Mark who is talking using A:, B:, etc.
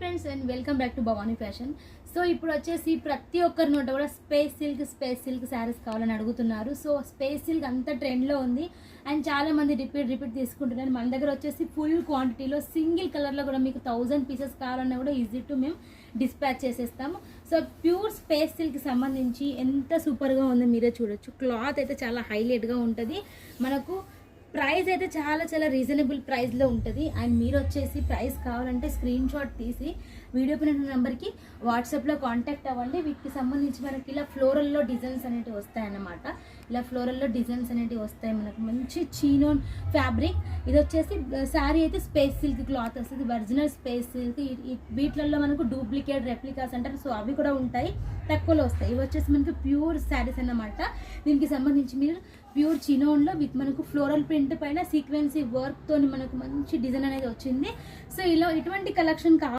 A: Friends and welcome back to Bhavani fashion. So ఇప్పుడు వచ్చేసి ప్రతి ఒక్కరి నోట కూడా స్పేస్ సిల్క్ శారీస్ కావాలని అడుగుతున్నారు. సో స్పేస్ సిల్క్ అంత ట్రెండ్లో ఉంది అండ్ చాలా మంది రిపీట్ తీసుకుంటున్నారు. మన దగ్గర వచ్చేసి ఫుల్ క్వాంటిటీలో సింగిల్ కలర్లో కూడా మీకు 1000 పీసెస్ కావాలన్నా కూడా ఈజీ టు మేము డిస్పాచ్ చేసేస్తాము. సో ప్యూర్ స్పేస్ సిల్క్ సంబంధించి ఎంత సూపర్గా ఉందో మీరే చూడొచ్చు. క్లాత్ అయితే చాలా హైలైట్గా ఉంటుంది. మనకు ప్రైస్ అయితే చాలా రీజనబుల్ ప్రైస్లో ఉంటుంది. అండ్ మీరు వచ్చేసి ప్రైస్ కావాలంటే స్క్రీన్ షాట్ తీసి వీడియో పైన నెంబర్కి వాట్సాప్లో కాంటాక్ట్ అవ్వండి. వీటికి సంబంధించి మనకి ఇలా ఫ్లోరల్లో డిజైన్స్ అనేవి వస్తాయన్నమాట. ఇలా ఫ్లోరల్లో డిజైన్స్ అనేవి వస్తాయి. మనకు మంచి చీనోన్ ఫ్యాబ్రిక్. ఇది వచ్చేసి శారీ అయితే స్పేస్ సిల్క్ క్లాత్ వస్తుంది, ఒరిజినల్ స్పేస్ సిల్క్. వీటిలలో మనకు డూప్లికేట్ రెప్లికాస్ అంటారు, సో అవి కూడా ఉంటాయి, తక్కువలో వస్తాయి. ఇవి వచ్చేసి మనకి ప్యూర్ శారీస్ అన్నమాట. దీనికి సంబంధించి మీరు ప్యూర్ చినోన్లో విత్ మనకు ఫ్లోరల్ ప్రింట్ పైన సీక్వెన్సీ వర్క్తో మనకు మంచి డిజైన్ అనేది వచ్చింది. సో ఇలా ఇటువంటి కలెక్షన్